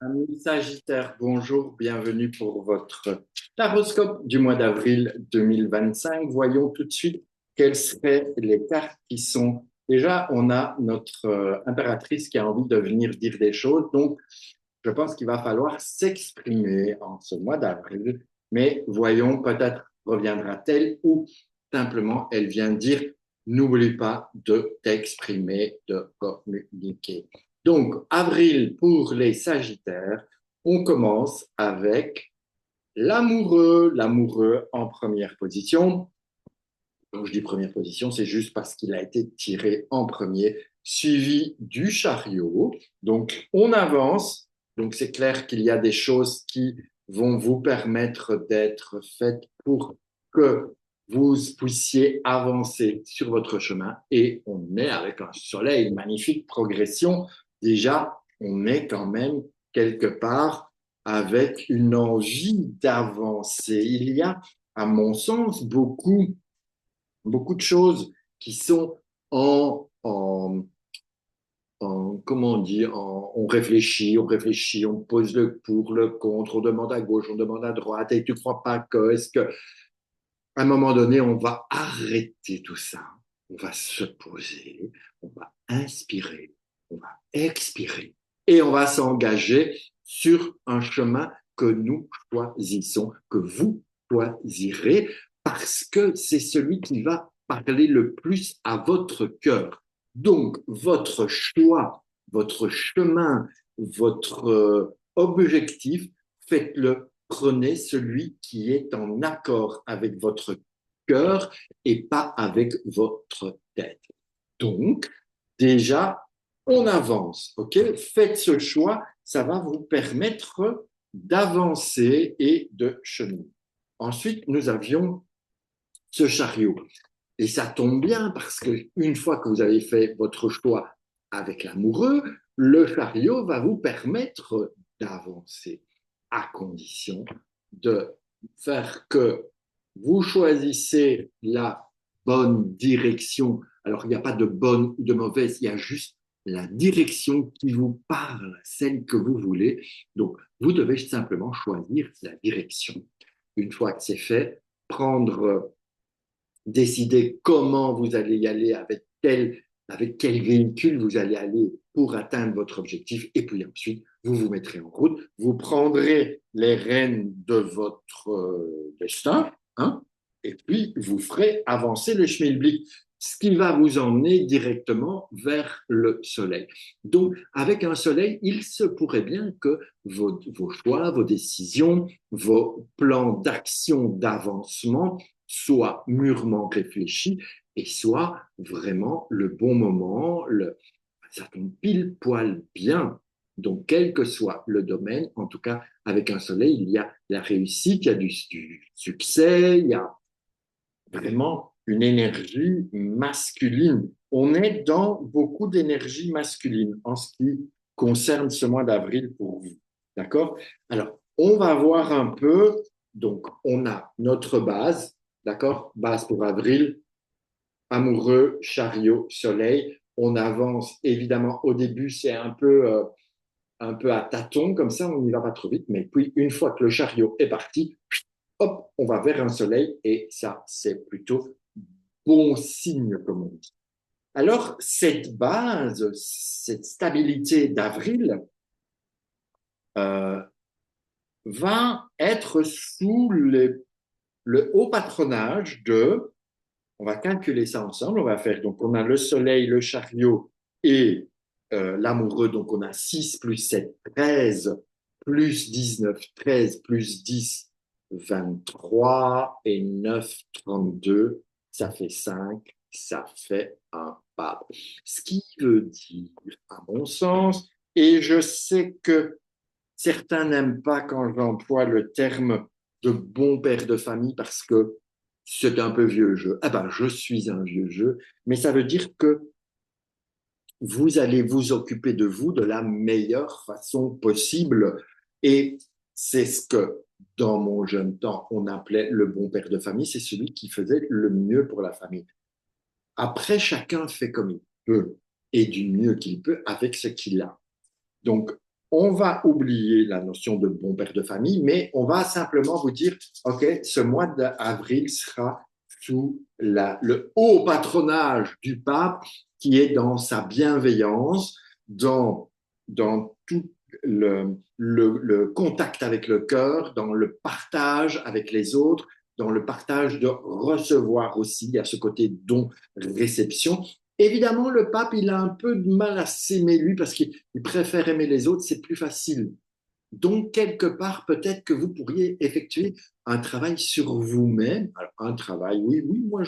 Amis Sagittaire, bonjour, bienvenue pour votre taroscope du mois d'avril 2025. Voyons tout de suite quelles seraient les cartes qui sont. Déjà, on a notre impératrice qui a envie de venir dire des choses, donc je pense qu'il va falloir s'exprimer en ce mois d'avril, mais voyons, peut-être reviendra-t-elle ou simplement elle vient dire n'oublie pas de t'exprimer, de communiquer. Donc, avril pour les Sagittaires, on commence avec l'amoureux en première position. Donc, je dis première position, c'est juste parce qu'il a été tiré en premier, suivi du chariot. Donc, on avance. Donc, c'est clair qu'il y a des choses qui vont vous permettre d'être faites pour que vous puissiez avancer sur votre chemin. Et on est avec un soleil, une magnifique progression. Déjà, on est quand même quelque part avec une envie d'avancer. Il y a, à mon sens, beaucoup de choses qui sont comment on dit, on réfléchit, on pose le pour, le contre, on demande à gauche, on demande à droite, et tu ne crois pas que, est-ce que, à un moment donné, on va arrêter tout ça, on va se poser, on va inspirer, on va expirer, et on va s'engager sur un chemin que nous choisissons, que vous choisirez, parce que c'est celui qui va parler le plus à votre cœur. Donc, votre choix, votre chemin, votre objectif, faites-le, prenez celui qui est en accord avec votre cœur et pas avec votre tête. Donc, déjà, on avance, ok? Faites ce choix, ça va vous permettre d'avancer et de cheminer. Ensuite, nous avions ce chariot. Et ça tombe bien parce que une fois que vous avez fait votre choix avec l'amoureux, le chariot va vous permettre d'avancer à condition de faire que vous choisissez la bonne direction. Alors, il n'y a pas de bonne ou de mauvaise, il y a juste la direction qui vous parle, celle que vous voulez. Donc, vous devez simplement choisir la direction. Une fois que c'est fait, prendre décider comment vous allez y aller, avec quel véhicule vous allez aller pour atteindre votre objectif. Et puis ensuite, vous vous mettrez en route, vous prendrez les rênes de votre destin, hein, et puis vous ferez avancer le schmilblick, ce qui va vous emmener directement vers le soleil. Donc, avec un soleil, il se pourrait bien que vos choix, vos décisions, vos plans d'action, d'avancement soit mûrement réfléchi et soit vraiment le bon moment, ça tombe pile poil bien. Donc, quel que soit le domaine, en tout cas, avec un soleil, il y a la réussite, il y a du succès, il y a vraiment une énergie masculine. On est dans beaucoup d'énergie masculine en ce qui concerne ce mois d'avril pour vous. D'accord? Alors, on va voir un peu. Donc, on a notre base, d'accord? Base pour avril, amoureux, chariot, soleil. On avance, évidemment, au début, c'est un peu à tâtons, comme ça, on n'y va pas trop vite. Mais puis, une fois que le chariot est parti, hop, on va vers un soleil et ça, c'est plutôt bon signe, comme on dit. Alors, cette base, cette stabilité d'avril euh, va être sous le haut patronage de, on va calculer ça ensemble, on va faire, donc on a le soleil, le chariot et l'amoureux, donc on a 6 plus 7, 13, plus 19, 13, plus 10, 23 et 9, 32, ça fait 5, ça fait un pape. Ce qui veut dire, à mon sens, et je sais que certains n'aiment pas quand j'emploie le terme de bon père de famille parce que c'est un peu vieux jeu. Ah ben, je suis un vieux jeu, mais ça veut dire que vous allez vous occuper de vous de la meilleure façon possible. Et c'est ce que, dans mon jeune temps, on appelait le bon père de famille, c'est celui qui faisait le mieux pour la famille. Après, chacun fait comme il peut et du mieux qu'il peut avec ce qu'il a. Donc, on va oublier la notion de bon père de famille, mais on va simplement vous dire, OK, ce mois d'avril sera sous le haut patronage du pape qui est dans sa bienveillance, dans tout le contact avec le cœur, dans le partage avec les autres, dans le partage de recevoir aussi, il y a ce côté don-réception. Évidemment, le pape, il a un peu de mal à s'aimer lui parce qu'il préfère aimer les autres, c'est plus facile. Donc, quelque part, peut-être que vous pourriez effectuer un travail sur vous-même. Alors, un travail, oui, oui, moi,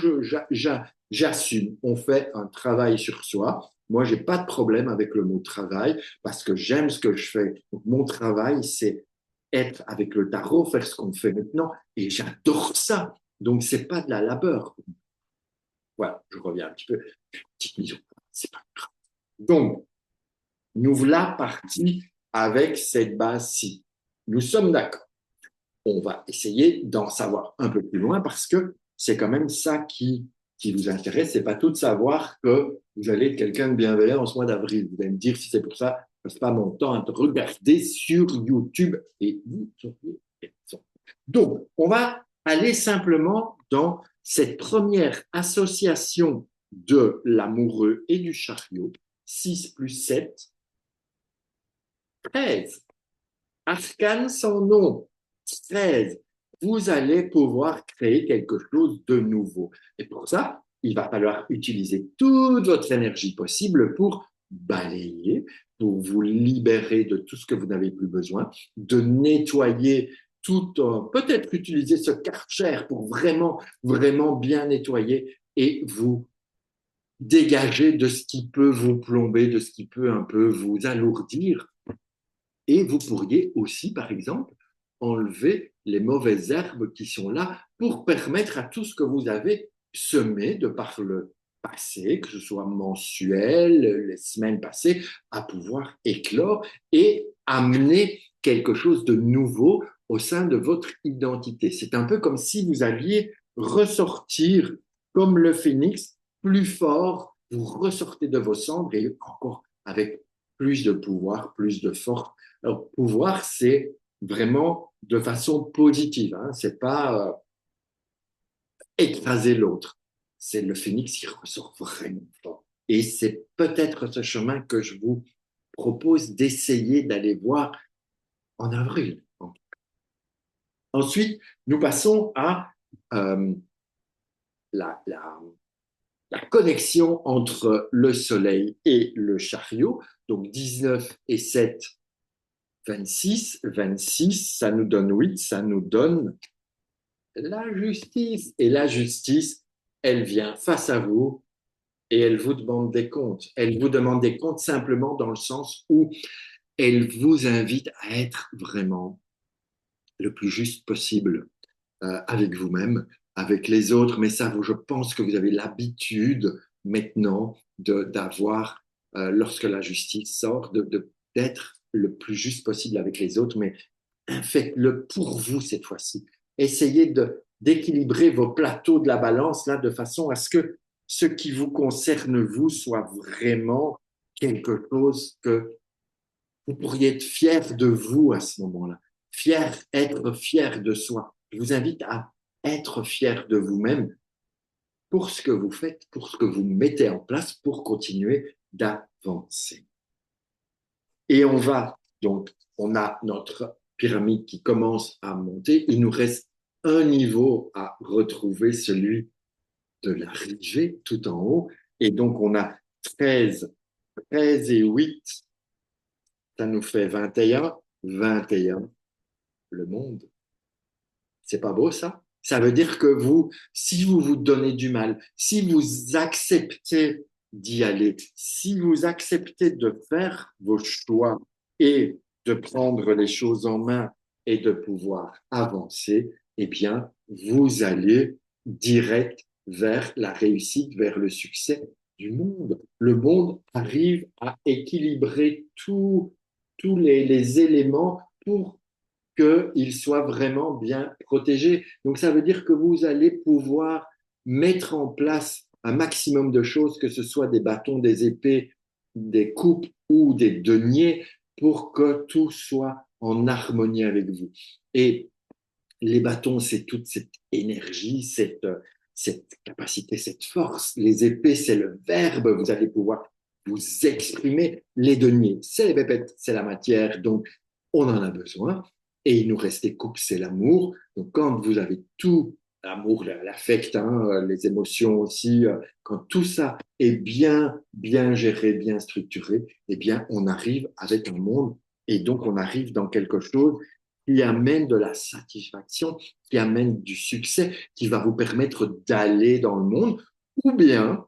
j'assume. On fait un travail sur soi. Moi, j'ai pas de problème avec le mot travail parce que j'aime ce que je fais. Donc, mon travail, c'est être avec le tarot, faire ce qu'on fait maintenant, et j'adore ça. Donc, c'est pas de la labeur. Voilà, je reviens un petit peu. Petite mise au point, c'est pas grave. Donc, nous voilà partis avec cette base-ci. Nous sommes d'accord. On va essayer d'en savoir un peu plus loin parce que c'est quand même ça qui vous intéresse. C'est pas tout de savoir que vous allez être quelqu'un de bienveillant en ce mois d'avril. Vous allez me dire si c'est pour ça, je passe pas mon temps à te regarder sur YouTube et vous auriez raison. Donc, on va aller simplement dans cette première association de l'amoureux et du chariot. 6 plus 7, 13. Arcane sans nom, 13. Vous allez pouvoir créer quelque chose de nouveau. Et pour ça, il va falloir utiliser toute votre énergie possible pour balayer, pour vous libérer de tout ce que vous n'avez plus besoin, de nettoyer tout, peut-être utiliser ce Karcher pour vraiment, vraiment bien nettoyer et vous dégager de ce qui peut vous plomber, de ce qui peut un peu vous alourdir. Et vous pourriez aussi, par exemple, enlever les mauvaises herbes qui sont là pour permettre à tout ce que vous avez semé de par le passé, que ce soit mensuel, les semaines passées, à pouvoir éclore et amener quelque chose de nouveau au sein de votre identité. C'est un peu comme si vous alliez ressortir comme le phénix, plus fort, vous ressortez de vos cendres et encore avec plus de pouvoir, plus de force. Alors, pouvoir, c'est vraiment de façon positive. Hein. C'est pas écraser l'autre. C'est le phénix qui ressort vraiment fort. Et c'est peut-être ce chemin que je vous propose d'essayer d'aller voir en avril. Ensuite, nous passons à euh, la, la, la connexion entre le soleil et le chariot. Donc 19 et 7, 26. 26, ça nous donne 8, ça nous donne la justice. Et la justice, elle vient face à vous et elle vous demande des comptes. Elle vous demande des comptes simplement dans le sens où elle vous invite à être vraiment le plus juste possible avec vous-même, avec les autres. Mais ça, je pense que vous avez l'habitude maintenant d'avoir, lorsque la justice sort, d'être le plus juste possible avec les autres. Mais faites-le pour vous cette fois-ci. Essayez d'équilibrer vos plateaux de la balance là de façon à ce que ce qui vous concerne vous soit vraiment quelque chose que vous pourriez être fier de vous à ce moment-là. Être fier de soi. Je vous invite à être fier de vous-même pour ce que vous faites, pour ce que vous mettez en place pour continuer d'avancer. Et on a notre pyramide qui commence à monter. Il nous reste un niveau à retrouver, celui de l'arrivée tout en haut. Et donc, on a 13, 13 et 8, ça nous fait 21, 21, le monde. C'est pas beau, ça? Ça veut dire que vous, si vous vous donnez du mal, si vous acceptez d'y aller, si vous acceptez de faire vos choix et de prendre les choses en main et de pouvoir avancer, eh bien, vous allez direct vers la réussite, vers le succès du monde. Le monde arrive à équilibrer tous les éléments pour qu'il soit vraiment bien protégé. Donc ça veut dire que vous allez pouvoir mettre en place un maximum de choses, que ce soit des bâtons, des épées, des coupes ou des deniers, pour que tout soit en harmonie avec vous. Et les bâtons, c'est toute cette énergie, cette capacité, cette force. Les épées, c'est le verbe. Vous allez pouvoir vous exprimer. Les deniers, c'est les pépettes, c'est la matière. Donc, on en a besoin. Et il nous reste les coupes, c'est l'amour. Donc, quand vous avez tout, l'amour, l'affect, hein, les émotions aussi, quand tout ça est bien géré, bien structuré, eh bien, on arrive avec un monde et donc on arrive dans quelque chose qui amène de la satisfaction, qui amène du succès, qui va vous permettre d'aller dans le monde, ou bien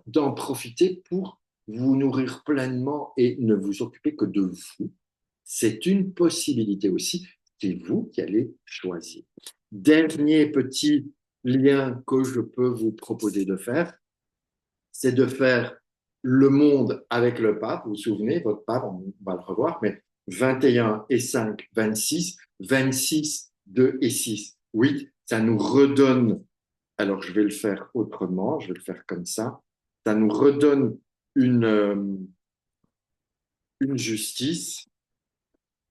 d'en profiter pour vous nourrir pleinement et ne vous occuper que de vous. C'est une possibilité aussi, c'est vous qui allez choisir. Dernier petit lien que je peux vous proposer de faire, c'est de faire le monde avec le pape. Vous vous souvenez, votre pape, on va le revoir, mais 21 et 5, 26, 26, 2 et 6, 8, ça nous redonne, alors je vais le faire autrement, je vais le faire comme ça nous redonne une, euh, une justice,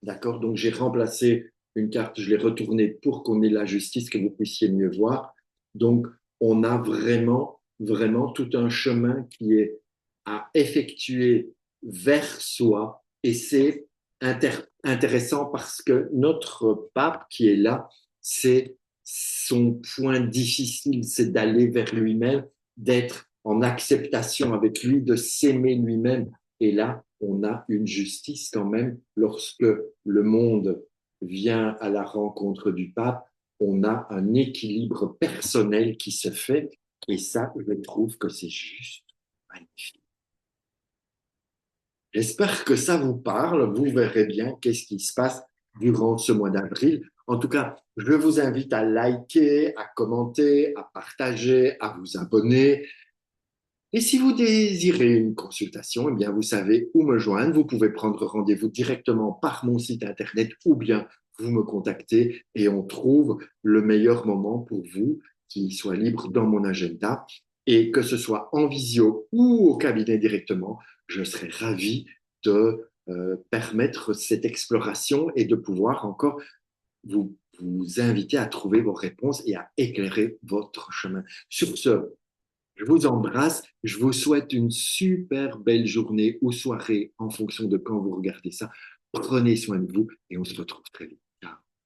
d'accord? Donc j'ai remplacé une carte, je l'ai retournée pour qu'on ait la justice, que vous puissiez mieux voir. Donc on a vraiment tout un chemin qui est à effectuer vers soi et c'est intéressant parce que notre pape qui est là, c'est son point difficile, c'est d'aller vers lui-même, d'être en acceptation avec lui, de s'aimer lui-même. Et là, on a une justice quand même. Lorsque le monde vient à la rencontre du pape, on a un équilibre personnel qui se fait. Et ça, je trouve que c'est juste magnifique. J'espère que ça vous parle. Vous verrez bien qu'est-ce qui se passe durant ce mois d'avril. En tout cas, je vous invite à liker, à commenter, à partager, à vous abonner. Et si vous désirez une consultation, eh bien, vous savez où me joindre. Vous pouvez prendre rendez-vous directement par mon site internet ou bien vous me contactez et on trouve le meilleur moment pour vous qui soit libre dans mon agenda. Et que ce soit en visio ou au cabinet directement, je serai ravi de permettre cette exploration et de pouvoir encore vous inviter à trouver vos réponses et à éclairer votre chemin. Sur ce, je vous embrasse. Je vous souhaite une super belle journée ou soirée en fonction de quand vous regardez ça. Prenez soin de vous et on se retrouve très vite.